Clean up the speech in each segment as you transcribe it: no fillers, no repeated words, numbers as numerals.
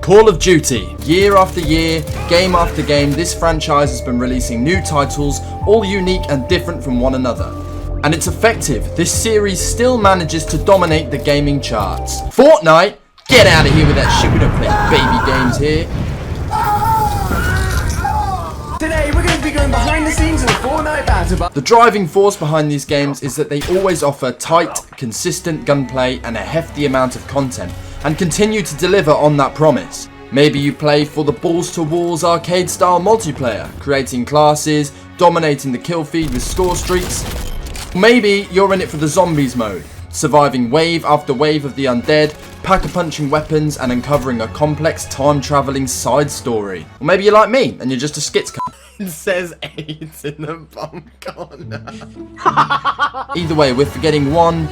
Call of Duty. Year after year, game after game, this franchise has been releasing new titles, all unique and different from one another. And it's effective. This series still manages to dominate the gaming charts. Fortnite? Get out of here with that shit. We don't play baby games here. Today we're going to be going behind the scenes of the Fortnite battle. The driving force behind these games is that they always offer tight, consistent gunplay and a hefty amount of content, and continue to deliver on that promise. Maybe you play for the balls-to-walls arcade-style multiplayer, creating classes, dominating the kill feed with score streaks. Maybe you're in it for the zombies mode, surviving wave after wave of the undead, pack-a-punching weapons and uncovering a complex time-travelling side story. Or maybe you're like me and you're just a skits cunt. It says AIDS in the bum corner. Either way, we're forgetting one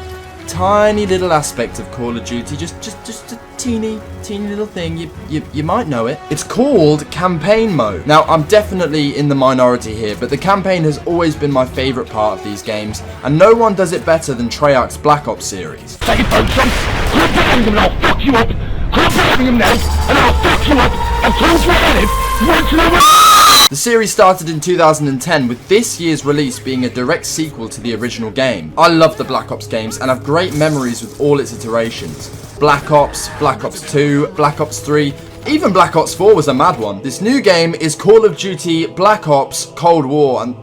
tiny little aspect of Call of Duty, just a teeny little thing. You might know it. It's called campaign mode. Now, I'm definitely in the minority here, but the campaign has always been my favourite part of these games, and no one does it better than Treyarch's Black Ops series. Take it, folks, son. Quit protecting him now, fuck you up. Quit protecting him now, and I'll fuck you up. And close your head once in a while. The series started in 2010, with this year's release being a direct sequel to the original game. I love the Black Ops games and have great memories with all its iterations. Black Ops, Black Ops 2, Black Ops 3, even Black Ops 4 was a mad one. This new game is Call of Duty Black Ops Cold War, and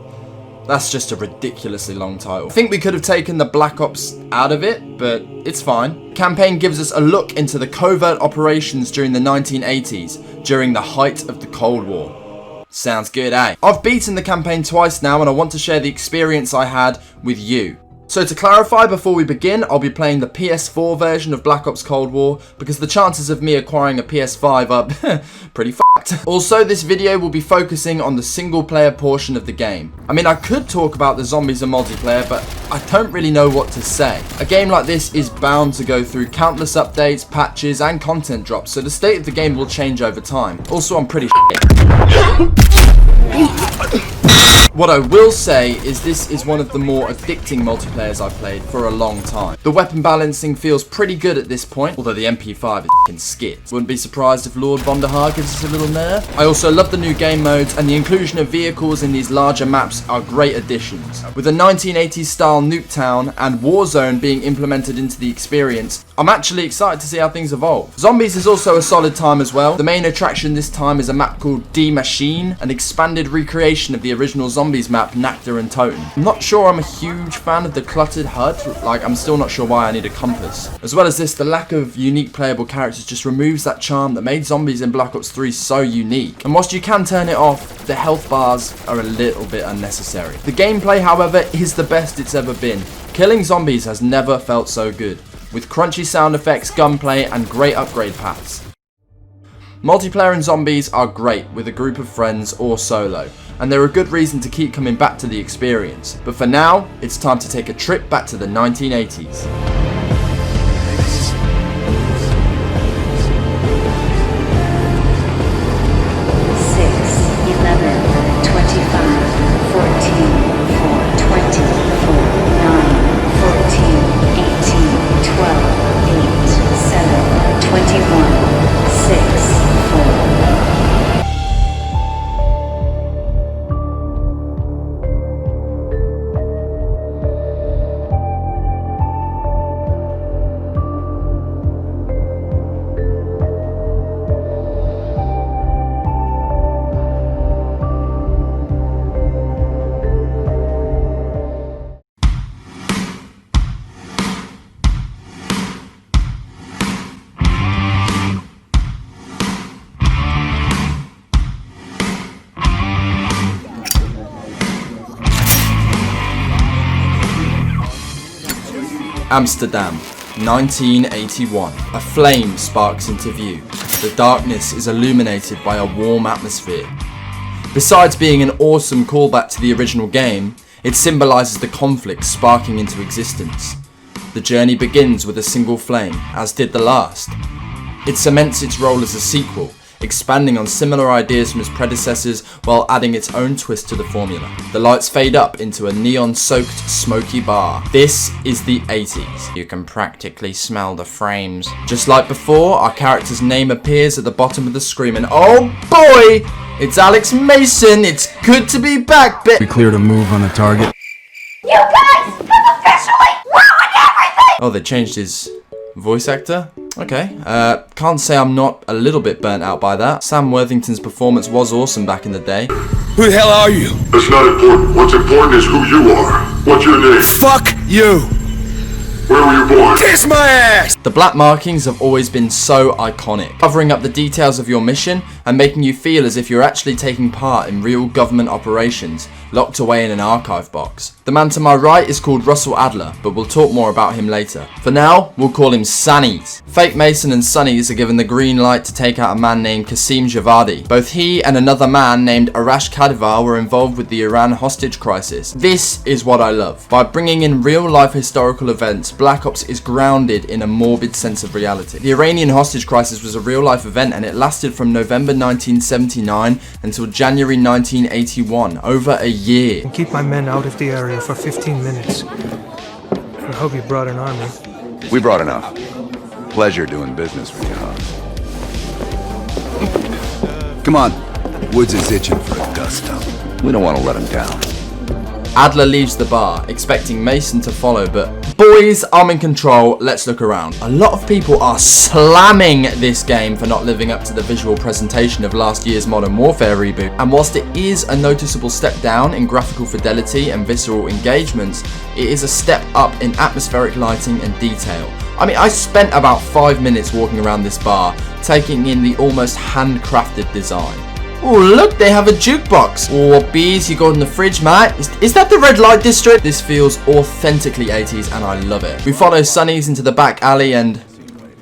that's just a ridiculously long title. I think we could have taken the Black Ops out of it, but it's fine. Campaign gives us a look into the covert operations during the 1980s, during the height of the Cold War. Sounds good, eh? I've beaten the campaign twice now, and I want to share the experience I had with you. So to clarify before we begin, I'll be playing the PS4 version of Black Ops Cold War, because the chances of me acquiring a PS5 are pretty fucked. Also, this video will be focusing on the single player portion of the game. I mean, I could talk about the zombies and multiplayer, but I don't really know what to say. A game like this is bound to go through countless updates, patches, and content drops, so the state of the game will change over time. Also, I'm pretty What I will say is this is one of the more addicting multiplayers I've played for a long time. The weapon balancing feels pretty good at this point, although the MP5 is f***ing skit. Wouldn't be surprised if Lord Vonderhaar gives us a little nerf. I also love the new game modes, and the inclusion of vehicles in these larger maps are great additions. With a 1980s style Nuketown and Warzone being implemented into the experience, I'm actually excited to see how things evolve. Zombies is also a solid time as well. The main attraction this time is a map called Die Maschine, an expanded recreation of the original Zombies map, Nacktor and Toten. I'm not sure I'm a huge fan of the cluttered HUD, like I'm still not sure why I need a compass. As well as this, the lack of unique playable characters just removes that charm that made Zombies in Black Ops 3 so unique. And whilst you can turn it off, the health bars are a little bit unnecessary. The gameplay, however, is the best it's ever been. Killing zombies has never felt so good, with crunchy sound effects, gunplay, and great upgrade paths. Multiplayer and zombies are great with a group of friends or solo, and they're a good reason to keep coming back to the experience. But for now, it's time to take a trip back to the 1980s. 'Amsterdam, 1981. A flame sparks into view. The darkness is illuminated by a warm atmosphere. Besides being an awesome callback to the original game, it symbolises the conflict sparking into existence. The journey begins with a single flame, as did the last. It cements its role as a sequel, expanding on similar ideas from its predecessors while adding its own twist to the formula. The lights fade up into a neon-soaked, smoky bar. This is the 80s. You can practically smell the frames. Just like before, our character's name appears at the bottom of the screen, and oh boy! It's Alex Mason! It's good to be back, We cleared a move on the target. You guys have officially ruined everything! Oh, they changed his voice actor? Okay, can't say I'm not a little bit burnt out by that. Sam Worthington's performance was awesome back in the day. Who the hell are you? That's not important. What's important is who you are. What's your name? Fuck you! Where were you born? Kiss my ass! The black markings have always been so iconic, covering up the details of your mission and making you feel as if you're actually taking part in real government operations, locked away in an archive box. The man to my right is called Russell Adler, but we'll talk more about him later. For now, we'll call him Sunnies. Fake Mason and Sunnies are given the green light to take out a man named Qasim Javadi. Both he and another man named Arash Kadivar were involved with the Iran hostage crisis. This is what I love. By bringing in real-life historical events, Black Ops is grounded in a morbid sense of reality. The Iranian hostage crisis was a real-life event, and it lasted from November 1979 until January 1981, over a year. Keep my men out of the area for 15 minutes. I hope you brought an army. We brought enough. Pleasure doing business with you, huh? Come on. Woods is itching for a dust-up. We don't want to let him down. Adler leaves the bar, expecting Mason to follow, but boys, I'm in control, let's look around. A lot of people are slamming this game for not living up to the visual presentation of last year's Modern Warfare reboot, and whilst it is a noticeable step down in graphical fidelity and visceral engagements, it is a step up in atmospheric lighting and detail. I mean, I spent about 5 minutes walking around this bar, taking in the almost handcrafted design. Oh, look, they have a jukebox. Oh, bees, you got in the fridge, mate. Is that the red light district? This feels authentically 80s, and I love it. We follow Sunnies into the back alley, and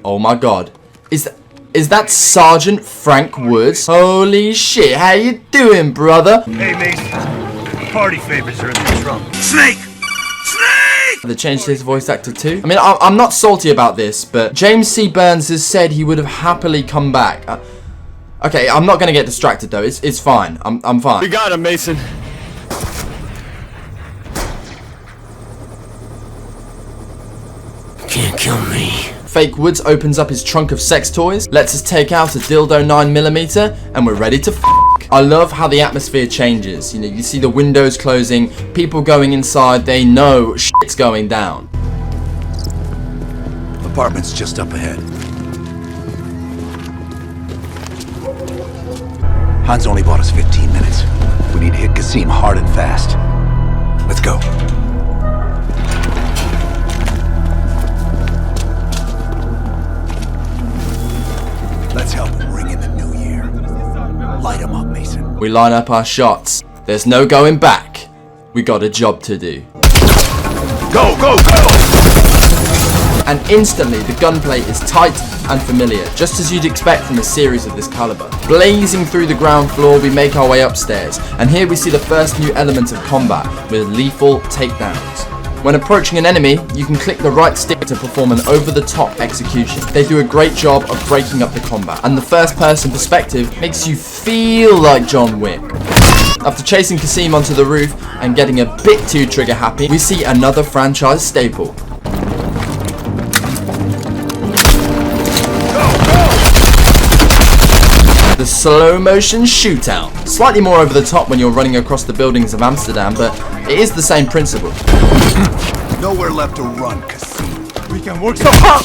oh my god, is that Sergeant Frank Woods? Holy shit, how you doing, brother? Hey, Mason. Party favors are in the trunk. Snake! Snake! They changed his voice actor too. I mean, I'm not salty about this, but James C. Burns has said he would have happily come back. Okay, I'm not gonna get distracted though. It's fine. I'm fine. You got him, Mason. Can't kill me. Fake Woods opens up his trunk of sex toys, lets us take out a dildo 9mm, and we're ready to f***. I love how the atmosphere changes. You know, you see the windows closing, people going inside, they know shit's going down. Apartment's just up ahead. Hans only bought us 15 minutes. We need to hit Qasim hard and fast. Let's go. Let's help him ring in the new year. Light him up, Mason. We line up our shots. There's no going back. We got a job to do. Go, go, go! And instantly the gunplay is tight and familiar, just as you'd expect from a series of this caliber. Blazing through the ground floor, we make our way upstairs, and here we see the first new element of combat, with lethal takedowns. When approaching an enemy, you can click the right stick to perform an over-the-top execution. They do a great job of breaking up the combat, and the first-person perspective makes you feel like John Wick. After chasing Qasim onto the roof and getting a bit too trigger-happy, we see another franchise staple. The slow motion shootout. Slightly more over the top when you're running across the buildings of Amsterdam, but it is the same principle. Nowhere left to run, Qasim. We can work so hard.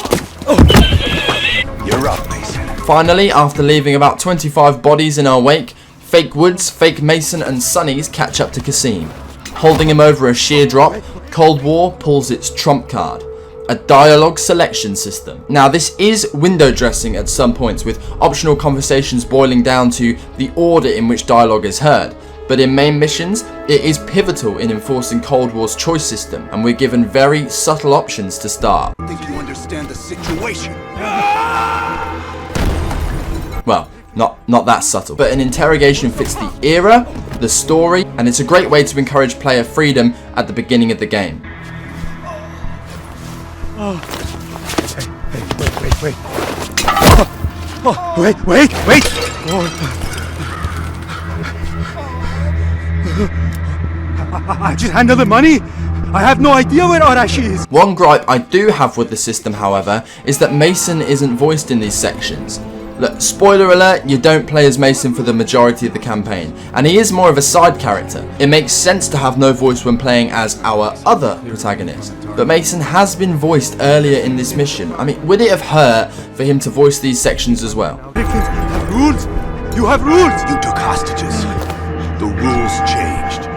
You're up, Mason. Finally, after leaving about 25 bodies in our wake, Fake Woods, Fake Mason and Sunnies catch up to Qasim. Holding him over a sheer drop, Cold War pulls its trump card. A dialogue selection system. Now this is window dressing at some points, with optional conversations boiling down to the order in which dialogue is heard, but in main missions it is pivotal in enforcing Cold War's choice system, and we're given very subtle options to start. I think you understand the situation. Well, not that subtle, but an interrogation fits the era, the story, and it's a great way to encourage player freedom at the beginning of the game. Hey, wait. Oh, wait! I just handle the money. I have no idea where Arashi is. One gripe I do have with the system, however, is that Mason isn't voiced in these sections. Look, spoiler alert, you don't play as Mason for the majority of the campaign, and he is more of a side character. It makes sense to have no voice when playing as our other protagonist, but Mason has been voiced earlier in this mission. I mean, would it have hurt for him to voice these sections as well? Have rules. You have rules. You took hostages. The rules changed.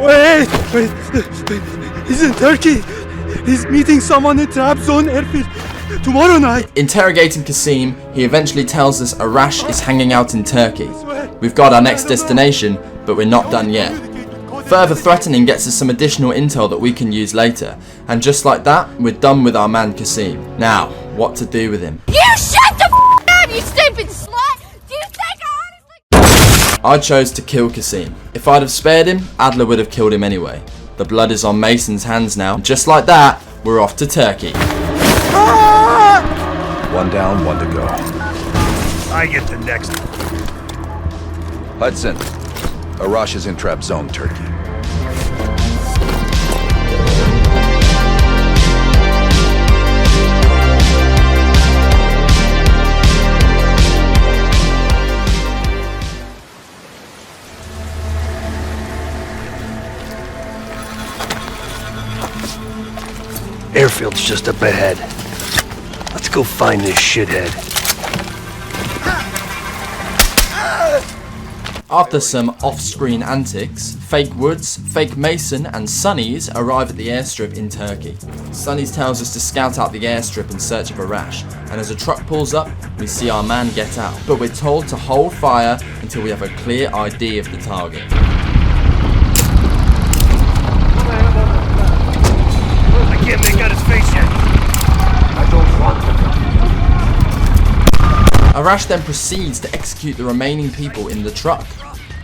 Wait. He's in Turkey. He's meeting someone in Trabzon airfield tomorrow night. Interrogating Kasim, he eventually tells us Arash is hanging out in Turkey. We've got our next destination, but we're not done yet. Further threatening gets us some additional intel that we can use later, and just like that, we're done with our man Kasim. Now, what to do with him? You shut the up, you stupid slut! Do you think I honestly... I chose to kill Kasim. If I'd have spared him, Adler would have killed him anyway. The blood is on Mason's hands now, and just like that, we're off to Turkey. One down, one to go. I get the next. Hudson, Arash is in Trabzon, Turkey. Airfield's just up ahead. Let's go find this shithead. After some off-screen antics, Fake Woods, Fake Mason and Sonny's arrive at the airstrip in Turkey. Sonny's tells us to scout out the airstrip in search of Arash, and as a truck pulls up, we see our man get out. But we're told to hold fire until we have a clear ID of the target. I can't make out his face yet. I don't want to. Arash then proceeds to execute the remaining people in the truck.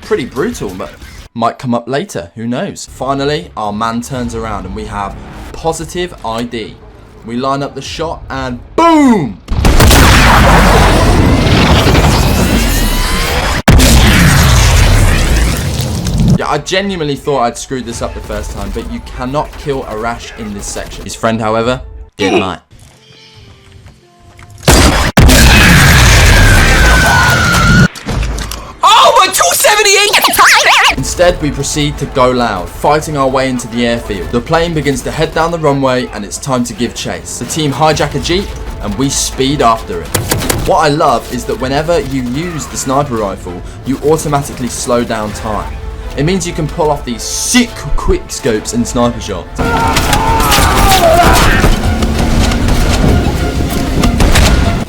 Pretty brutal, but might come up later, who knows. Finally, our man turns around and we have positive ID. We line up the shot and boom! Yeah, I genuinely thought I'd screwed this up the first time, but you cannot kill Arash in this section. His friend, however, did not. Instead, we proceed to go loud, fighting our way into the airfield. The plane begins to head down the runway and it's time to give chase. The team hijack a jeep and we speed after it. What I love is that whenever you use the sniper rifle, you automatically slow down time. It means you can pull off these sick quick scopes and sniper shots.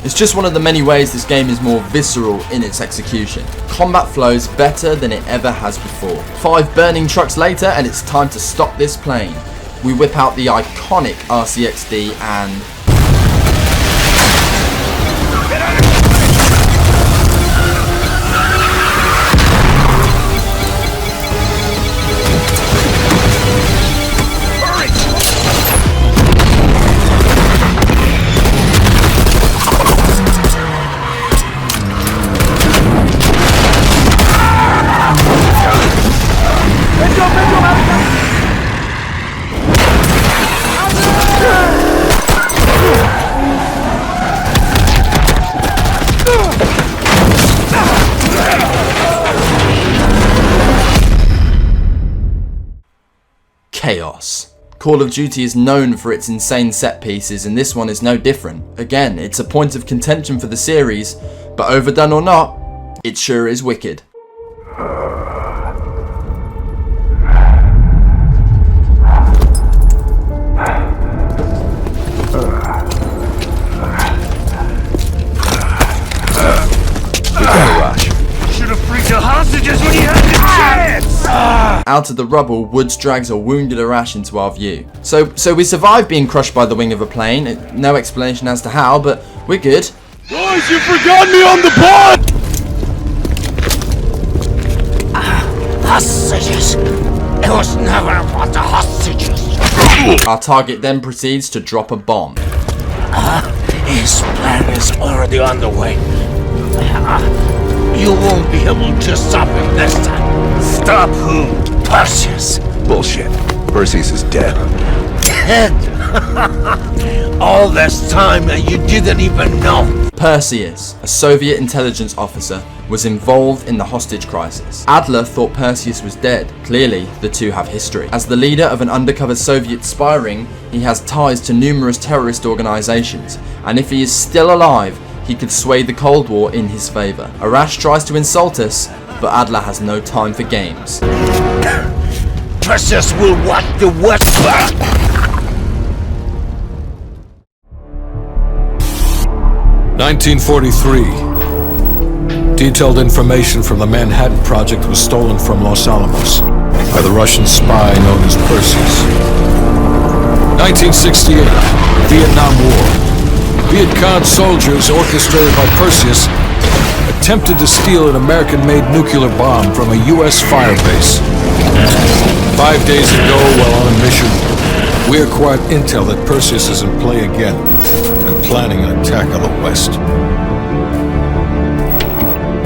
It's just one of the many ways this game is more visceral in its execution. Combat flows better than it ever has before. 5 burning trucks later and it's time to stop this plane. We whip out the iconic RCXD and... chaos. Call of Duty is known for its insane set pieces and this one is no different. Again, it's a point of contention for the series, but overdone or not, it sure is wicked. Out of the rubble, Woods drags a wounded Arash into our view. So we survived being crushed by the wing of a plane. No explanation as to how, but we're good. Guys, you forgot me on the pod! Hostages. It was never about the hostages. Our target then proceeds to drop a bomb. His plan is already underway. You won't be able to stop him this time. Stop who? Perseus. Bullshit. Perseus is dead. Dead. All this time and you didn't even know. Perseus, a Soviet intelligence officer, was involved in the hostage crisis. Adler thought Perseus was dead. Clearly, the two have history. As the leader of an undercover Soviet spy ring, he has ties to numerous terrorist organizations, and if he is still alive, he could sway the Cold War in his favor. Arash tries to insult us, but Adler has no time for games. Perseus will watch the West back. 1943. Detailed information from the Manhattan Project was stolen from Los Alamos by the Russian spy known as Perseus. 1968. Vietnam War. Viet Cong soldiers, orchestrated by Perseus, attempted to steal an American-made nuclear bomb from a U.S. firebase. 5 days ago, while on a mission, we acquired intel that Perseus is in play again and planning an attack on the West.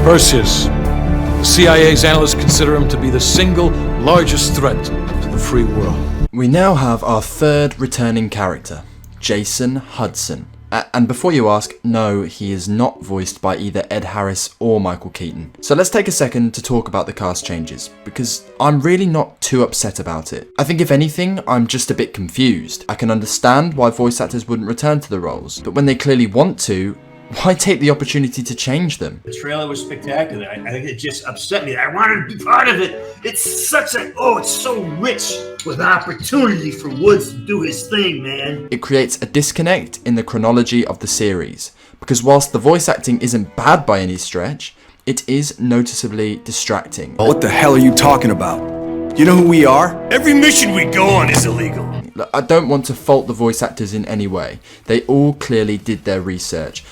Perseus. The CIA's analysts consider him to be the single largest threat to the free world. We now have our third returning character, Jason Hudson. And before you ask, no, he is not voiced by either Ed Harris or Michael Keaton. So let's take a second to talk about the cast changes, because I'm really not too upset about it. I think if anything, I'm just a bit confused. I can understand why voice actors wouldn't return to the roles, but when they clearly want to, why take the opportunity to change them? The trailer was spectacular. I think it just upset me. I wanted to be part of it. It's such a, it's so rich with opportunity for Woods to do his thing, man. It creates a disconnect in the chronology of the series, because whilst the voice acting isn't bad by any stretch, it is noticeably distracting. What the hell are you talking about? You know who we are? Every mission we go on is illegal. I don't want to fault the voice actors in any way. They all clearly did their research.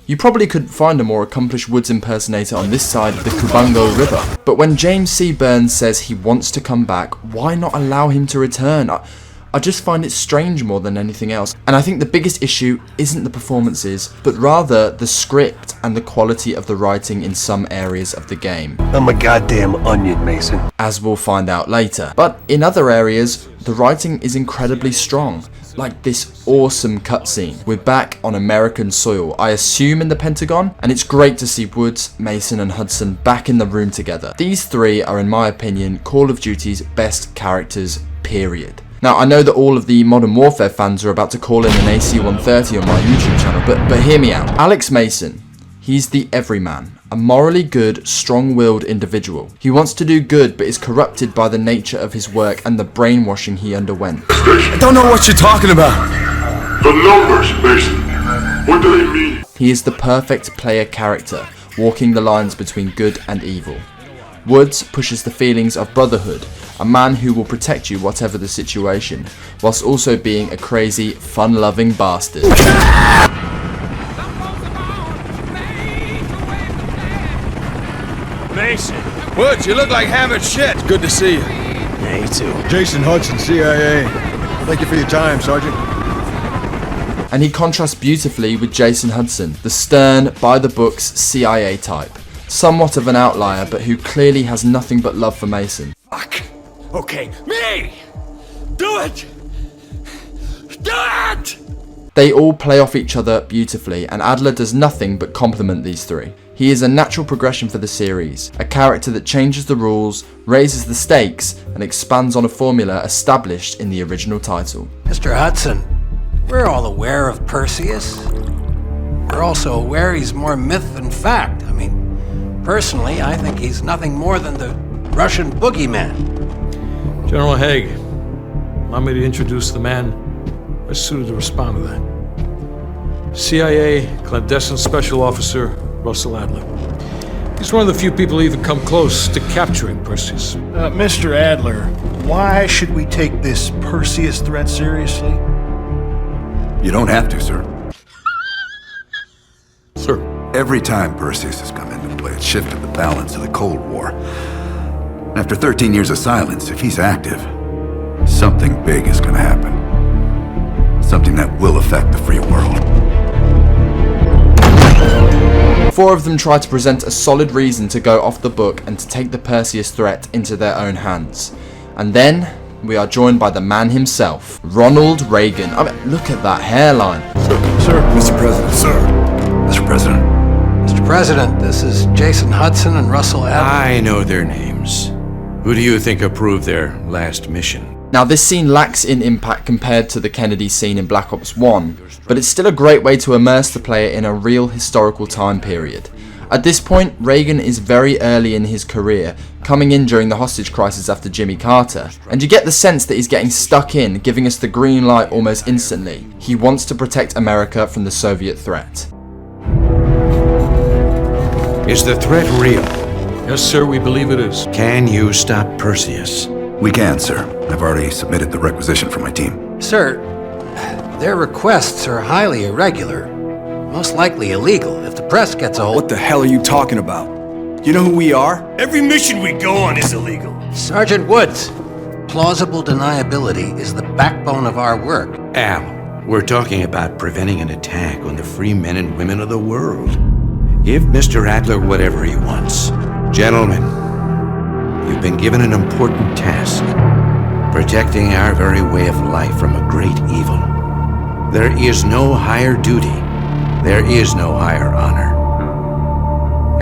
You probably couldn't find a more accomplished Woods impersonator on this side of the Kubango River. But when James C. Burns says he wants to come back, why not allow him to return? I just find it strange more than anything else. And I think the biggest issue isn't the performances, but rather the script and the quality of the writing in some areas of the game. I'm a goddamn onion, Mason. As we'll find out later. But in other areas, the writing is incredibly strong. Like this awesome cutscene. We're back on American soil, I assume in the Pentagon, and it's great to see Woods, Mason and Hudson back in the room together. These three are, in my opinion, Call of Duty's best characters, period. Now, I know that all of the Modern Warfare fans are about to call in an AC-130 on my YouTube channel, but hear me out. Alex Mason, he's the everyman. A morally good, strong-willed individual. He wants to do good, but is corrupted by the nature of his work and the brainwashing he underwent. I don't know what you're talking about. The numbers, Mason. What do they mean? He is the perfect player character, walking the lines between good and evil. Woods pushes the feelings of brotherhood, a man who will protect you whatever the situation, whilst also being a crazy, fun-loving bastard. Mason. Woods, you look like hammered shit. Good to see you. Yeah, you too. Jason Hudson, CIA. Thank you for your time, Sergeant. And he contrasts beautifully with Jason Hudson, the stern, by-the-books CIA type. Somewhat of an outlier, but who clearly has nothing but love for Mason. Fuck. Okay, me! Do it! Do it! They all play off each other beautifully, and Adler does nothing but compliment these three. He is a natural progression for the series, a character that changes the rules, raises the stakes, and expands on a formula established in the original title. Mr. Hudson, we're all aware of Perseus. We're also aware he's more myth than fact. I mean, personally, I think he's nothing more than the Russian boogeyman. General Haig, allow me to introduce the man best suited to respond to that. CIA clandestine special officer Russell Adler. He's one of the few people who even come close to capturing Perseus. Mr. Adler, why should we take this Perseus threat seriously? You don't have to, sir. Sir. Every time Perseus has come into play, it's shifted the balance of the Cold War. After 13 years of silence, if he's active, something big is gonna happen. something that will affect the free world. 4 of them try to present a solid reason to go off the book and to take the Perseus threat into their own hands. And then we are joined by the man himself, Ronald Reagan. I mean, look at that hairline. Sir, Mr. President. Sir. Mr. President. Mr. President, this is Jason Hudson and Russell Adler. I know their names. Who do you think approved their last mission? Now, this scene lacks in impact compared to the Kennedy scene in Black Ops 1, but it's still a great way to immerse the player in a real historical time period. At this point, Reagan is very early in his career, coming in during the hostage crisis after Jimmy Carter, and you get the sense that he's getting stuck in, giving us the green light almost instantly. He wants to protect America from the Soviet threat. Is the threat real? Yes, sir, we believe it is. Can you stop Perseus? We can, sir. I've already submitted the requisition for my team. Sir, their requests are highly irregular. Most likely illegal if the press gets a hold. What the hell are you talking about? You know who we are? Every mission we go on is illegal. Sergeant Woods, plausible deniability is the backbone of our work. Al, we're talking about preventing an attack on the free men and women of the world. Give Mr. Adler whatever he wants. Gentlemen, you've been given an important task. Protecting our very way of life from a great evil. There is no higher duty. There is no higher honor.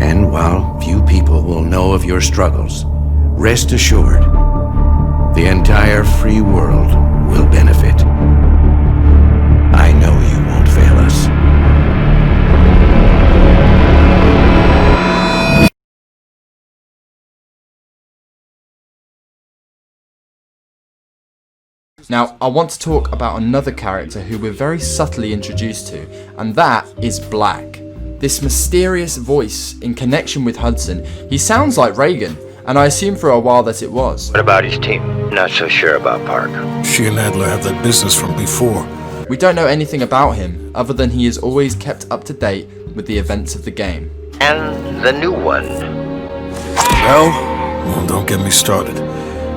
And while few people will know of your struggles, rest assured, the entire free world will benefit. I know you won't fail us. Now, I want to talk about another character who we're very subtly introduced to, and that is Black. This mysterious voice in connection with Hudson. He sounds like Reagan, and I assumed for a while that it was. What about his team? Not so sure about Park. She and Adler have that business from before. We don't know anything about him, other than he is always kept up to date with the events of the game. And the new one. Well, don't get me started.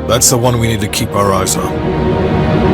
That's the one we need to keep our eyes on.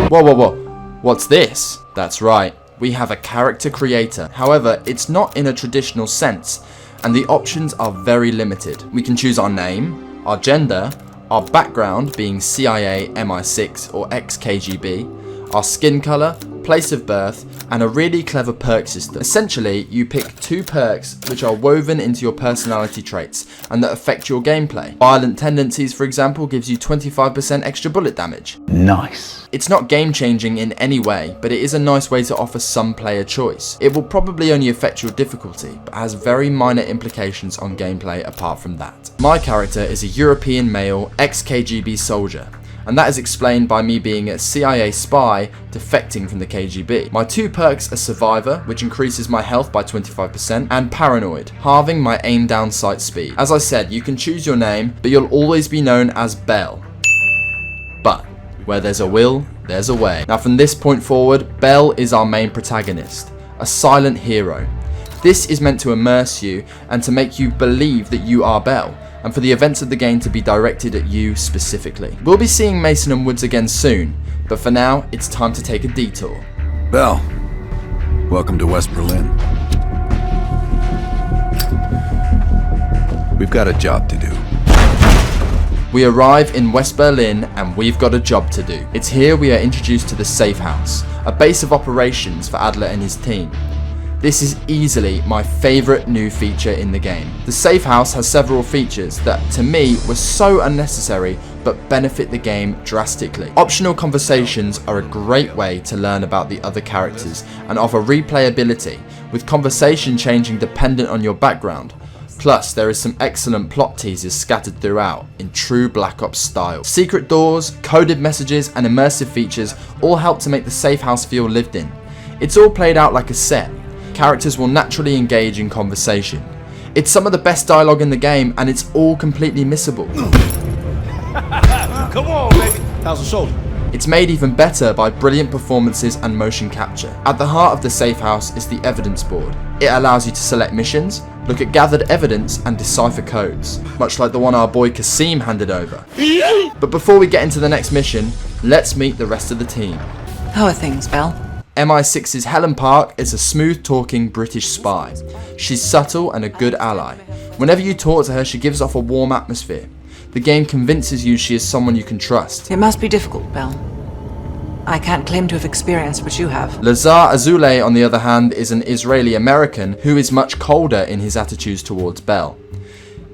Whoa, whoa, whoa. What's this? That's right. We have a character creator. However, it's not in a traditional sense, and the options are very limited. We can choose our name, our gender, our background being CIA, MI6 or ex-KGB, our skin color, place of birth, and a really clever perk system. Essentially, you pick 2 perks which are woven into your personality traits and that affect your gameplay. Violent tendencies, for example, gives you 25% extra bullet damage. Nice. It's not game changing in any way, but it is a nice way to offer some player choice. It will probably only affect your difficulty, but has very minor implications on gameplay apart from that. My character is a European male ex-KGB soldier, and that is explained by me being a CIA spy defecting from the KGB. My 2 perks are Survivor, which increases my health by 25%, and Paranoid, halving my aim down sight speed. As I said, you can choose your name, but you'll always be known as Bell. But where there's a will, there's a way. Now from this point forward, Bell is our main protagonist, a silent hero. This is meant to immerse you and to make you believe that you are Bell, and for the events of the game to be directed at you specifically. We'll be seeing Mason and Woods again soon, but for now, it's time to take a detour. Bell, welcome to West Berlin. We've got a job to do. We arrive in West Berlin and we've got a job to do. It's here we are introduced to the Safe House, a base of operations for Adler and his team. This is easily my favourite new feature in the game. The Safe House has several features that, to me, were so unnecessary but benefit the game drastically. Optional conversations are a great way to learn about the other characters and offer replayability, with conversation changing dependent on your background. Plus, there is some excellent plot teasers scattered throughout, in true Black Ops style. Secret doors, coded messages, and immersive features all help to make the Safe House feel lived in. It's all played out like a set. Characters will naturally engage in conversation. It's some of the best dialogue in the game, and it's all completely missable. Come on, baby. How's the soldier? It's made even better by brilliant performances and motion capture. At the heart of the Safe House is the evidence board. It allows you to select missions, look at gathered evidence, and decipher codes, much like the one our boy Kasim handed over. But before we get into the next mission, let's meet the rest of the team. How are things, Belle? MI6's Helen Park is a smooth-talking British spy. She's subtle and a good ally. Whenever you talk to her, she gives off a warm atmosphere. The game convinces you she is someone you can trust. It must be difficult, Bell. I can't claim to have experienced what you have. Lazar Azoulay, on the other hand, is an Israeli-American who is much colder in his attitudes towards Bell.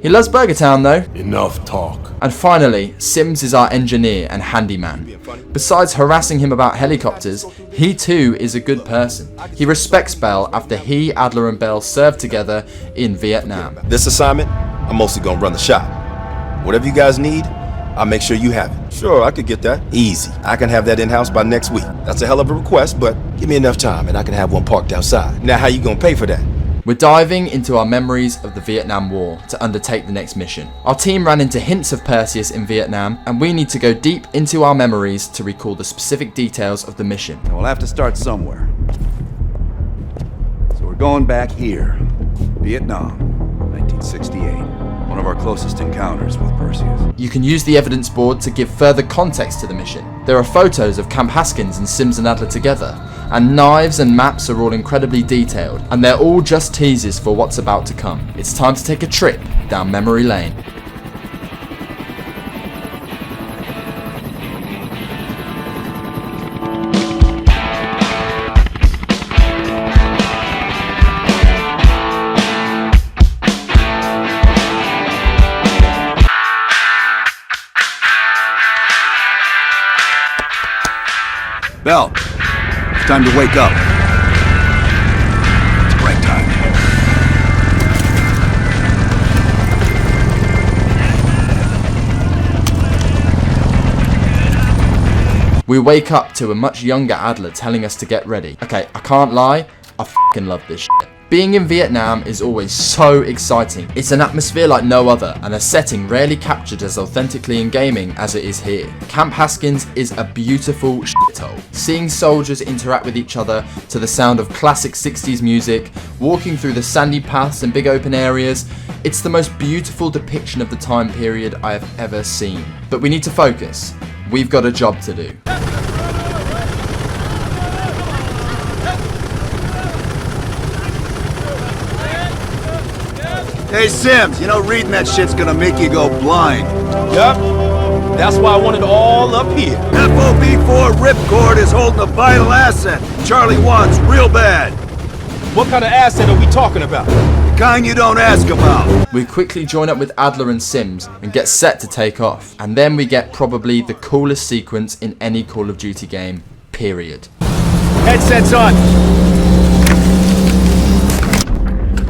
He loves Burger Town though. Enough talk. And finally, Sims is our engineer and handyman. Besides harassing him about helicopters, he too is a good person. He respects Bell after he, Adler and Bell served together in Vietnam. This assignment, I'm mostly gonna run the shop. Whatever you guys need, I'll make sure you have it. Sure, I could get that. Easy. I can have that in-house by next week. That's a hell of a request, but give me enough time and I can have one parked outside. Now how you gonna pay for that? We're diving into our memories of the Vietnam War to undertake the next mission. Our team ran into hints of Perseus in Vietnam, and we need to go deep into our memories to recall the specific details of the mission. We'll have to start somewhere. So we're going back here. Vietnam, 1968. One of our closest encounters with Perseus. You can use the evidence board to give further context to the mission. There are photos of Camp Haskins and Sims and Adler together, and knives and maps are all incredibly detailed, and they're all just teasers for what's about to come. It's time to take a trip down memory lane. Bell, it's time to wake up. It's break time. We wake up to a much younger Adler telling us to get ready. Okay, I can't lie, I f***ing love this shit. Being in Vietnam is always so exciting. It's an atmosphere like no other, and a setting rarely captured as authentically in gaming as it is here. Camp Haskins is a beautiful shithole. Seeing soldiers interact with each other to the sound of classic 60s music, walking through the sandy paths and big open areas, it's the most beautiful depiction of the time period I have ever seen. But we need to focus. We've got a job to do. Hey Sims, you know reading that shit's gonna make you go blind. Yep. That's why I want it all up here. FOB4 Ripcord is holding a vital asset. Charlie wants real bad. What kind of asset are we talking about? The kind you don't ask about. We quickly join up with Adler and Sims and get set to take off. And then we get probably the coolest sequence in any Call of Duty game, period. Headsets on.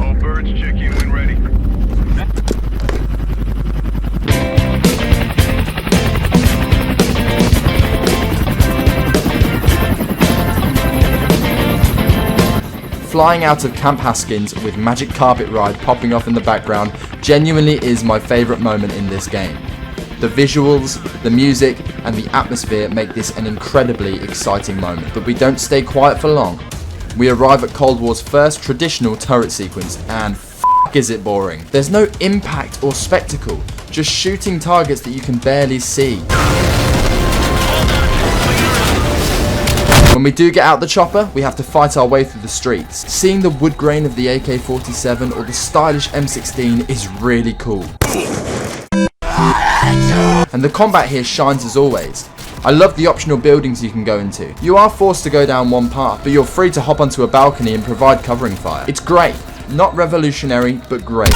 All birds, check in when ready. Flying out of Camp Haskins with Magic Carpet Ride popping off in the background genuinely is my favourite moment in this game. The visuals, the music, and the atmosphere make this an incredibly exciting moment. But we don't stay quiet for long. We arrive at Cold War's first traditional turret sequence, and is it boring. There's no impact or spectacle, just shooting targets that you can barely see. When we do get out the chopper, we have to fight our way through the streets. Seeing the wood grain of the AK-47 or the stylish M16 is really cool. And the combat here shines as always. I love the optional buildings you can go into. You are forced to go down one path, but you're free to hop onto a balcony and provide covering fire. It's great. Not revolutionary, but great.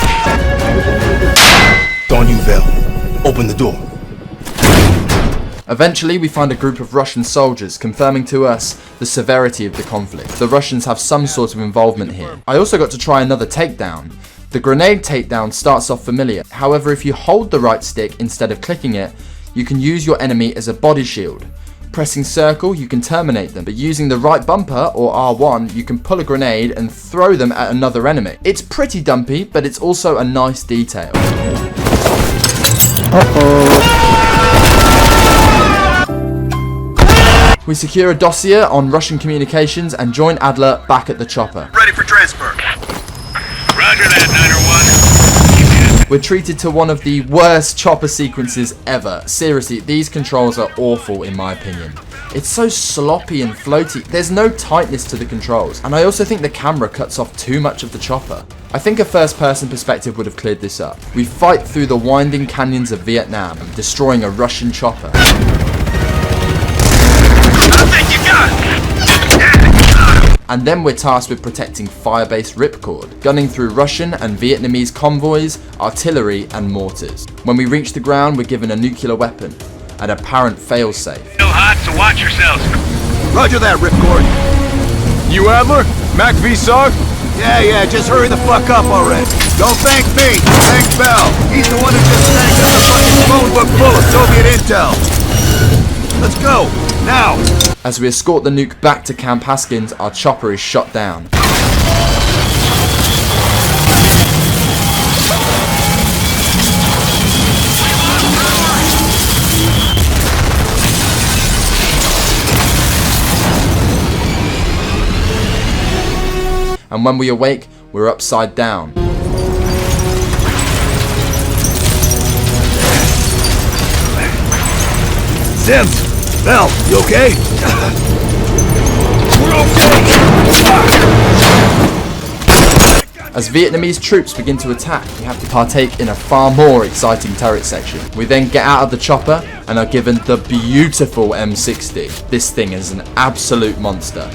On you, Bell. Open the door. Eventually, we find a group of Russian soldiers, confirming to us the severity of the conflict. The Russians have some sort of involvement here. I also got to try another takedown. The grenade takedown starts off familiar. However, if you hold the right stick instead of clicking it, you can use your enemy as a body shield. Pressing circle, you can terminate them, but using the right bumper, or R1, you can pull a grenade and throw them at another enemy. It's pretty dumpy, but it's also a nice detail. We secure a dossier on Russian communications and join Adler back at the chopper. Ready for transfer. Roger that, 901. We're treated to one of the worst chopper sequences ever. Seriously, these controls are awful in my opinion. It's so sloppy and floaty. There's no tightness to the controls. And I also think the camera cuts off too much of the chopper. I think a first-person perspective would have cleared this up. We fight through the winding canyons of Vietnam, destroying a Russian chopper. And then we're tasked with protecting Firebase Ripcord, gunning through Russian and Vietnamese convoys, artillery and mortars. When we reach the ground, we're given a nuclear weapon, an apparent failsafe. Still hot, so watch yourselves. Roger that, Ripcord. You Adler? Mac V-Sog? Yeah, just hurry the fuck up already. Don't thank me, thank Bell. He's the one who just snagged us a fucking phone book full of Soviet intel. Let's go, now. As we escort the nuke back to Camp Haskins, our chopper is shot down. And when we awake, we're upside down. Sims, Bell, you okay? We're okay! As Vietnamese troops begin to attack, we have to partake in a far more exciting turret section. We then get out of the chopper and are given the beautiful M60. This thing is an absolute monster.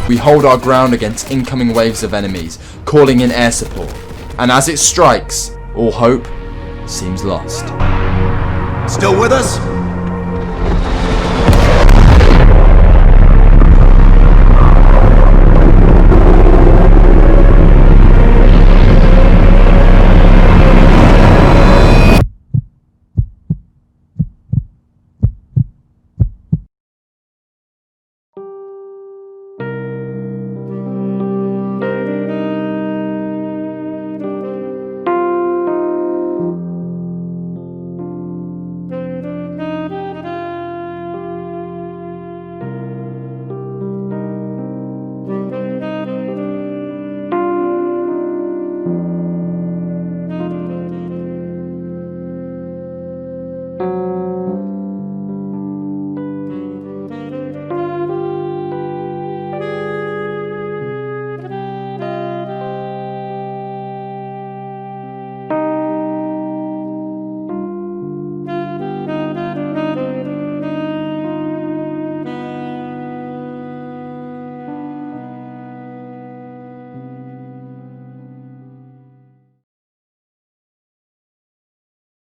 We hold our ground against incoming waves of enemies, calling in air support. And as it strikes, all hope seems lost. Still with us?